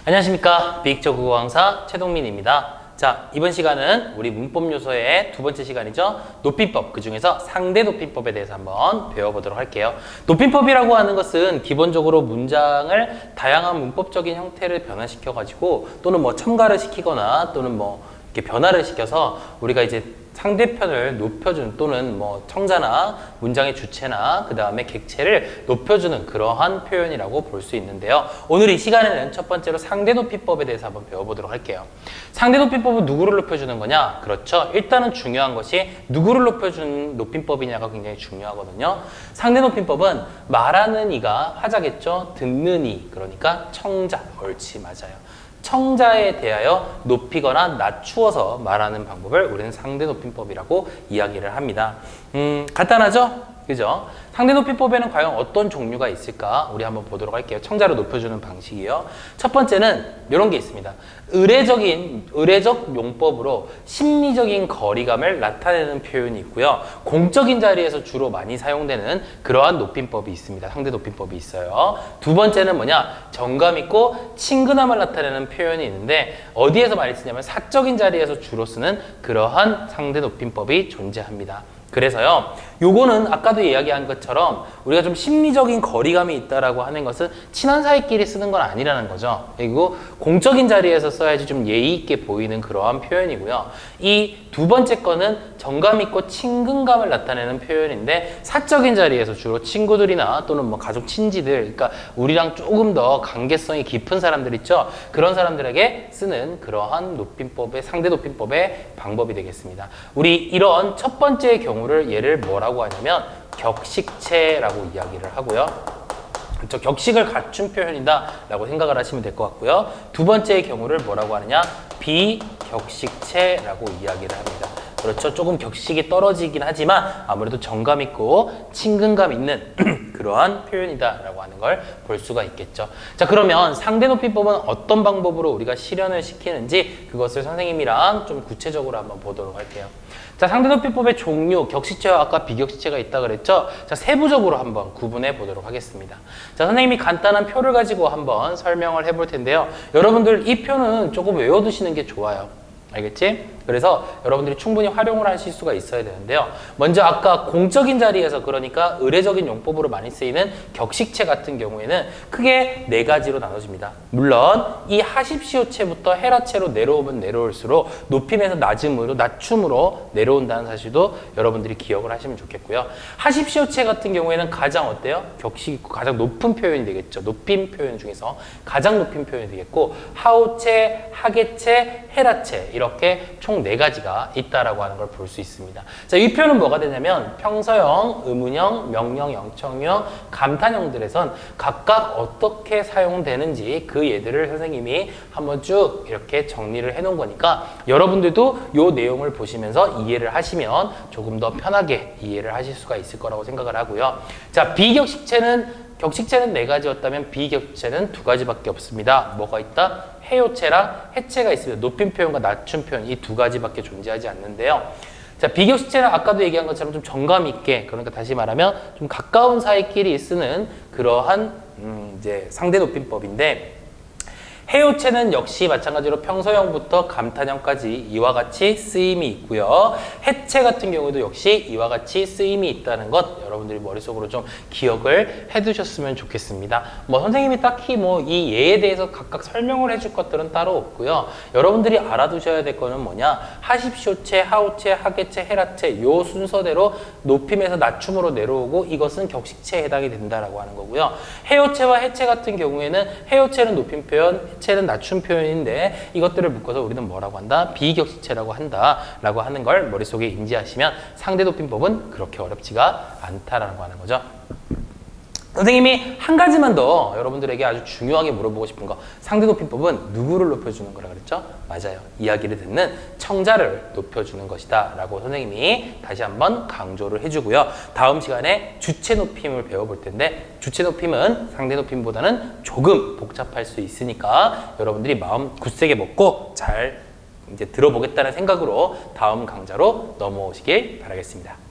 안녕하십니까. 비익적 국어 강사 최동민입니다. 자, 이번 시간은 우리 문법 요소의 두 번째 시간이죠. 높임법, 그 중에서 상대 높임법에 대해서 한번 배워보도록 할게요. 높임법이라고 하는 것은 기본적으로 문장을 다양한 문법적인 형태를 변화시켜가지고 또는 뭐 첨가를 시키거나 또는 뭐 이렇게 변화를 시켜서 우리가 이제 상대편을 높여주는 또는 뭐 청자나 문장의 주체나 그 다음에 객체를 높여주는 그러한 표현이라고 볼 수 있는데요. 오늘 이 시간에는 첫 번째로 상대 높임법에 대해서 한번 배워보도록 할게요. 상대 높임법은 누구를 높여주는 거냐? 그렇죠. 일단은 중요한 것이 누구를 높여주는 높임법이냐가 굉장히 중요하거든요. 상대 높임법은 말하는 이가 하자겠죠. 듣는 이, 그러니까 청자. 옳지, 맞아요. 청자에 대하여 높이거나 낮추어서 말하는 방법을 우리는 상대 높임법이라고 이야기를 합니다. 간단하죠? 그죠? 상대 높임법에는 과연 어떤 종류가 있을까? 우리 한번 보도록 할게요. 청자를 높여주는 방식이요. 첫 번째는 이런 게 있습니다. 의례적 용법으로 심리적인 거리감을 나타내는 표현이 있고요. 공적인 자리에서 주로 많이 사용되는 그러한 높임법이 있습니다. 상대 높임법이 있어요. 두 번째는 뭐냐? 정감 있고 친근함을 나타내는 표현이 있는데 어디에서 많이 쓰냐면 사적인 자리에서 주로 쓰는 그러한 상대 높임법이 존재합니다. 그래서요, 요거는 아까도 이야기한 것처럼 우리가 좀 심리적인 거리감이 있다라고 하는 것은 친한 사이끼리 쓰는 건 아니라는 거죠. 그리고 공적인 자리에서 써야지 좀 예의 있게 보이는 그러한 표현이고요. 이 두 번째 거는 정감 있고 친근감을 나타내는 표현인데 사적인 자리에서 주로 친구들이나 또는 뭐 가족 친지들, 그러니까 우리랑 조금 더 관계성이 깊은 사람들 있죠. 그런 사람들에게 쓰는 그러한 높임법의 상대 높임법의 방법이 되겠습니다. 우리 이런 첫 번째 경우를 얘를 뭐라고 하냐면 격식체라고 이야기를 하고요. 그렇죠. 격식을 갖춘 표현이다 라고 생각을 하시면 될 것 같고요. 두 번째의 경우를 뭐라고 하느냐? 비격식체라고 이야기를 합니다. 그렇죠. 조금 격식이 떨어지긴 하지만 아무래도 정감 있고 친근감 있는 그러한 표현이다 라고 하는 걸 볼 수가 있겠죠. 자, 그러면 상대 높임법은 어떤 방법으로 우리가 실현을 시키는지 그것을 선생님이랑 좀 구체적으로 한번 보도록 할게요. 자, 상대 높임법의 종류, 격식체와 아까 비격식체가 있다 그랬죠? 자, 세부적으로 한번 구분해 보도록 하겠습니다. 자, 선생님이 간단한 표를 가지고 한번 설명을 해볼 텐데요. 여러분들 이 표는 조금 외워두시는 게 좋아요. 알겠지? 그래서 여러분들이 충분히 활용을 하실 수가 있어야 되는데요. 먼저 아까 공적인 자리에서, 그러니까 의례적인 용법으로 많이 쓰이는 격식체 같은 경우에는 크게 네 가지로 나눠집니다. 물론 이 하십시오체부터 헤라체로 내려오면 내려올수록 높임에서 낮춤으로 내려온다는 사실도 여러분들이 기억을 하시면 좋겠고요. 하십시오체 같은 경우에는 가장 어때요? 격식 있고 가장 높은 표현이 되겠죠. 높임 표현 중에서 가장 높은 표현이 되겠고, 하오체, 하계체, 헤라체 이렇게 총 네 가지가 있다라고 하는 걸 볼 수 있습니다. 자, 이 표현은 뭐가 되냐면 평서형, 의문형, 명령, 영청형, 감탄형들에선 각각 어떻게 사용되는지 그 예들을 선생님이 한번 쭉 이렇게 정리를 해 놓은 거니까 여러분들도 이 내용을 보시면서 이해를 하시면 조금 더 편하게 이해를 하실 수가 있을 거라고 생각을 하고요. 자, 격식체는 네 가지였다면 비격식체는 두 가지밖에 없습니다. 뭐가 있다? 해요체랑 해체가 있습니다. 높임 표현과 낮춤 표현, 이 두 가지밖에 존재하지 않는데요. 자, 비격식체는 아까도 얘기한 것처럼 좀 정감 있게, 그러니까 다시 말하면 좀 가까운 사이끼리 쓰는 그러한 이제 상대 높임법인데, 해요체는 역시 마찬가지로 평서형부터 감탄형까지 이와 같이 쓰임이 있고요. 해체 같은 경우도 역시 이와 같이 쓰임이 있다는 것 여러분들이 머릿속으로 좀 기억을 해두셨으면 좋겠습니다. 뭐 선생님이 딱히 뭐 이 예에 대해서 각각 설명을 해줄 것들은 따로 없고요. 여러분들이 알아두셔야 될 거는 뭐냐? 하십시오체, 하오체, 하계체, 헤라체 요 순서대로 높임에서 낮춤으로 내려오고 이것은 격식체에 해당이 된다라고 하는 거고요. 해요체와 해체 같은 경우에는 해요체는 높임 표현, 해체는 낮춤 표현인데 이것들을 묶어서 우리는 뭐라고 한다? 비격식체라고 한다라고 하는 걸 머릿속에 인지하시면 상대 높임법은 그렇게 어렵지가 않다라고 하는 거죠. 선생님이 한 가지만 더 여러분들에게 아주 중요하게 물어보고 싶은 거, 상대 높임법은 누구를 높여주는 거라 그랬죠? 맞아요. 이야기를 듣는 청자를 높여주는 것이다 라고 선생님이 다시 한번 강조를 해주고요. 다음 시간에 주체 높임을 배워볼 텐데, 주체 높임은 상대 높임보다는 조금 복잡할 수 있으니까 여러분들이 마음 굳세게 먹고 잘 이제 들어보겠다는 생각으로 다음 강좌로 넘어오시길 바라겠습니다.